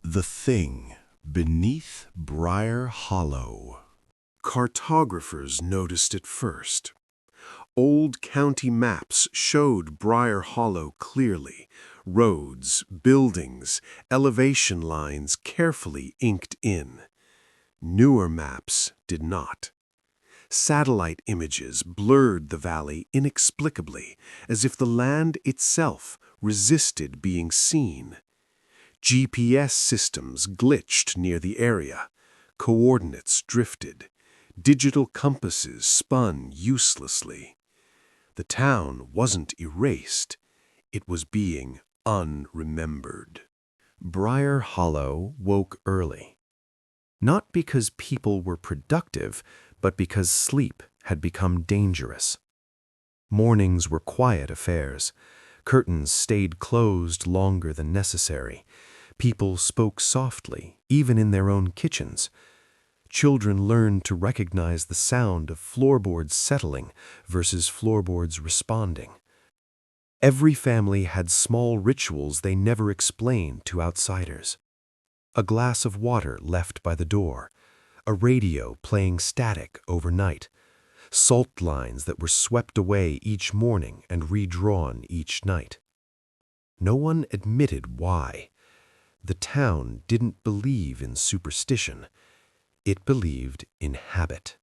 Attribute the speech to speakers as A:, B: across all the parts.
A: The Thing Beneath Briar Hollow. Cartographers noticed it first. Old county maps showed Briar Hollow clearly. Roads, buildings, elevation lines carefully inked in. Newer maps did not. Satellite images blurred the valley inexplicably, as if the land itself resisted being seen. GPS systems glitched near the area. Coordinates drifted. Digital compasses spun uselessly. The town wasn't erased. It was being unremembered.
B: Briar Hollow woke early. Not because people were productive, but because sleep had become dangerous. Mornings were quiet affairs. Curtains stayed closed longer than necessary. People spoke softly, even in their own kitchens. Children learned to recognize the sound of floorboards settling versus floorboards responding. Every family had small rituals they never explained to outsiders. A glass of water left by the door, a radio playing static overnight, salt lines that were swept away each morning and redrawn each night. No one admitted why. The town didn't believe in superstition. It believed in habit.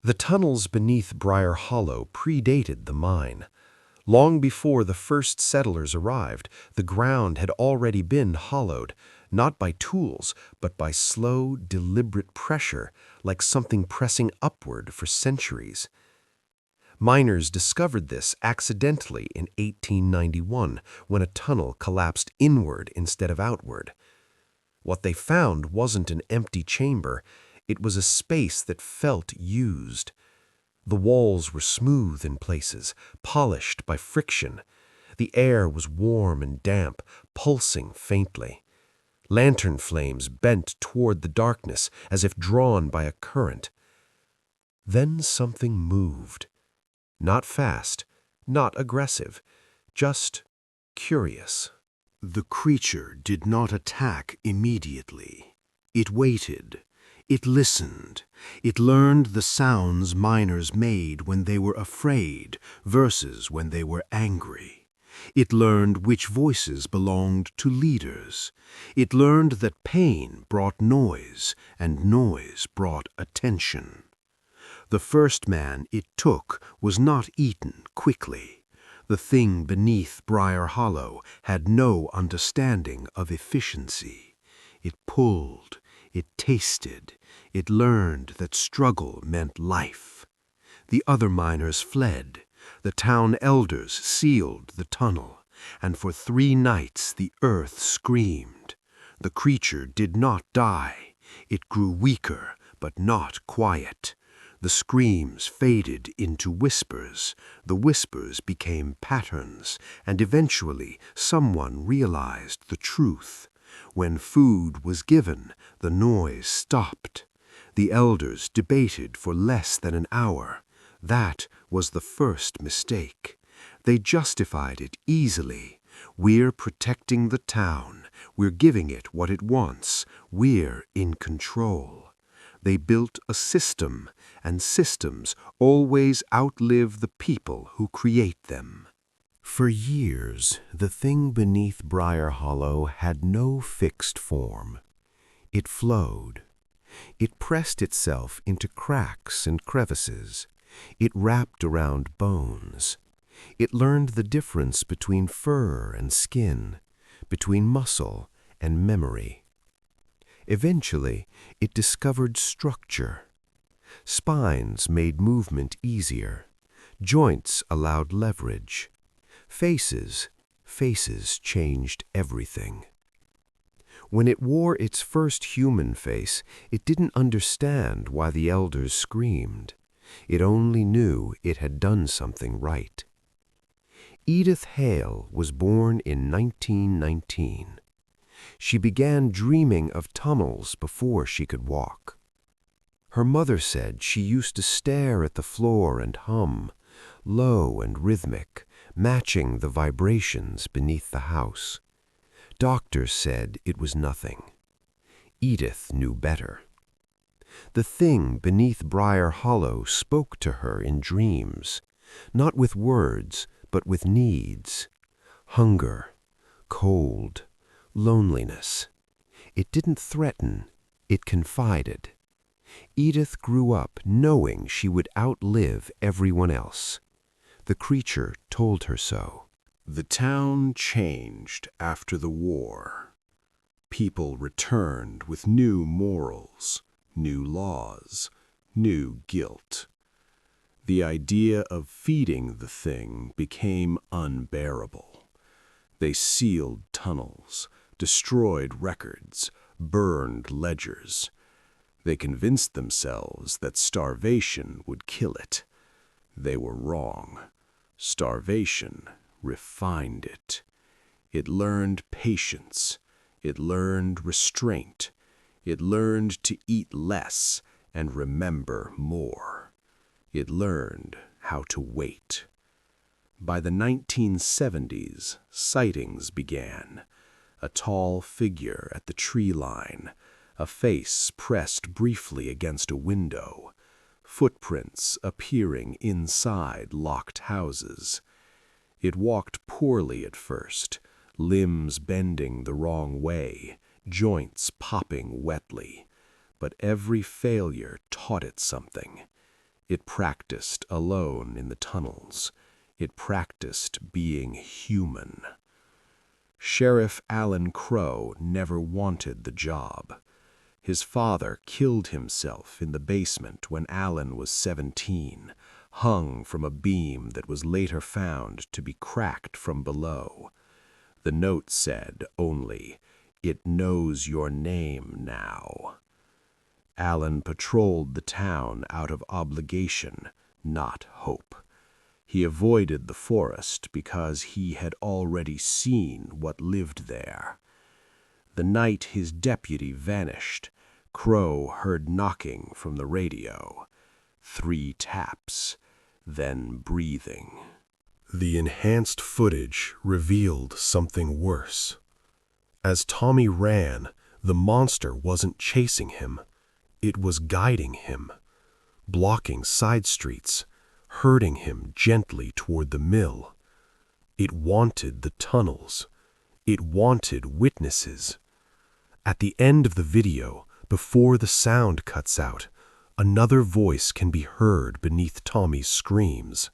B: The tunnels beneath Briar Hollow predated the mine. Long before the first settlers arrived, the ground had already been hollowed, not by tools, but by slow, deliberate pressure, like something pressing upward for centuries. Miners discovered this accidentally in 1891, when a tunnel collapsed inward instead of outward. What they found wasn't an empty chamber, it was a space that felt used. The walls were smooth in places, polished by friction. The air was warm and damp, pulsing faintly. Lantern flames bent toward the darkness as if drawn by a current. Then something moved. Not fast, not aggressive, just curious.
A: The creature did not attack immediately. It waited. It listened. It learned the sounds miners made when they were afraid versus when they were angry. It learned which voices belonged to leaders. It learned that pain brought noise, and noise brought attention. The first man it took was not eaten quickly. The thing beneath Briar Hollow had no understanding of efficiency. It pulled. It tasted. It learned that struggle meant life. The other miners fled. The town elders sealed the tunnel, and for 3 nights the earth screamed. The creature did not die. It grew weaker, but not quiet. The screams faded into whispers. The whispers became patterns, and eventually someone realized the truth. When food was given, the noise stopped. The elders debated for less than an hour. That was the first mistake. They justified it easily. We're protecting the town. We're giving it what it wants. We're in control. They built a system, and systems always outlive the people who create them. For years, the thing beneath Briar Hollow had no fixed form. It flowed. It pressed itself into cracks and crevices. It wrapped around bones. It learned the difference between fur and skin, between muscle and memory. Eventually, it discovered structure. Spines made movement easier. Joints allowed leverage. Faces changed everything. When it wore its first human face, it didn't understand why the elders screamed. It only knew it had done something right. Edith Hale was born in 1919. She began dreaming of tunnels before she could walk. Her mother said she used to stare at the floor and hum, low and rhythmic, matching the vibrations beneath the house. doctors said it was nothing. Edith knew better. The thing beneath Briar Hollow spoke to her in dreams, not with words, but with needs. Hunger, cold, loneliness. It didn't threaten, it confided. Edith grew up knowing she would outlive everyone else. The creature told her so. The town changed after the war. People returned with new morals, new laws, new guilt. The idea of feeding the thing became unbearable. They sealed tunnels, destroyed records, burned ledgers. They convinced themselves that starvation would kill it. They were wrong. Starvation refined it. It learned patience. It learned restraint. It learned to eat less and remember more. It learned how to wait. By the 1970s, sightings began. A tall figure at the tree line, a face pressed briefly against a window, footprints appearing inside locked houses. It walked poorly at first, limbs bending the wrong way, joints popping wetly. But every failure taught it something. It practiced alone in the tunnels. It practiced being human. Sheriff Alan Crow never wanted the job. His father killed himself in the basement when Alan was 17, hung from a beam that was later found to be cracked from below. The note said only, "It knows your name now." Alan patrolled the town out of obligation, not hope. He avoided the forest because he had already seen what lived there. The night his deputy vanished, Crow heard knocking from the radio. 3 taps, then breathing. The enhanced footage revealed something worse. As Tommy ran, the monster wasn't chasing him. It was guiding him, blocking side streets, herding him gently toward the mill. It wanted the tunnels. It wanted witnesses. At the end of the video, before the sound cuts out, another voice can be heard beneath Tommy's screams.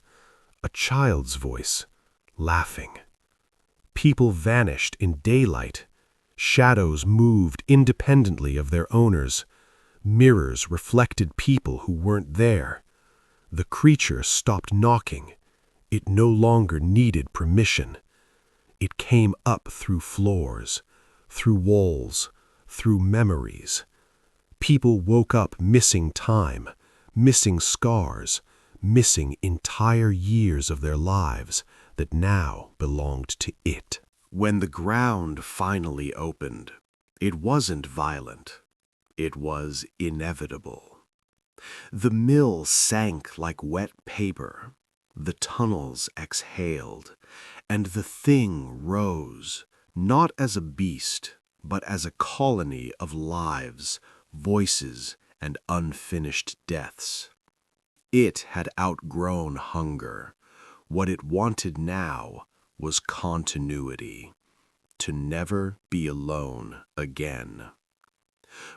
A: A child's voice, laughing. People vanished in daylight. Shadows moved independently of their owners. Mirrors reflected people who weren't there. The creature stopped knocking. It no longer needed permission. It came up through floors, through walls, through memories. People woke up missing time, missing scars, missing entire years of their lives that now belonged to it. When the ground finally opened, it wasn't violent. It was inevitable. The mill sank like wet paper. The tunnels exhaled, and the thing rose, not as a beast, but as a colony of lives, voices, and unfinished deaths. It had outgrown hunger. What it wanted now was continuity, to never be alone again.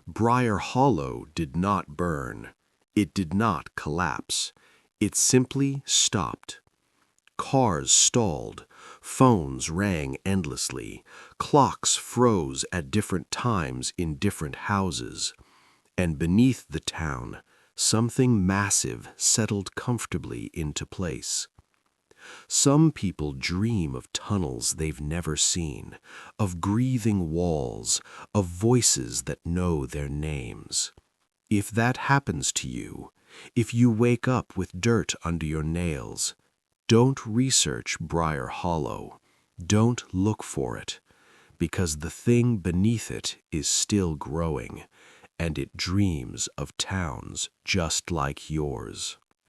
A: Briar Hollow did not burn. It did not collapse. It simply stopped. Cars stalled, phones rang endlessly, clocks froze at different times in different houses, and beneath the town, something massive settled comfortably into place. Some people dream of tunnels they've never seen, of breathing walls, of voices that know their names. If that happens to you, if you wake up with dirt under your nails, don't research Briar Hollow. Don't look for it, because the thing beneath it is still growing, and it dreams of towns just like yours.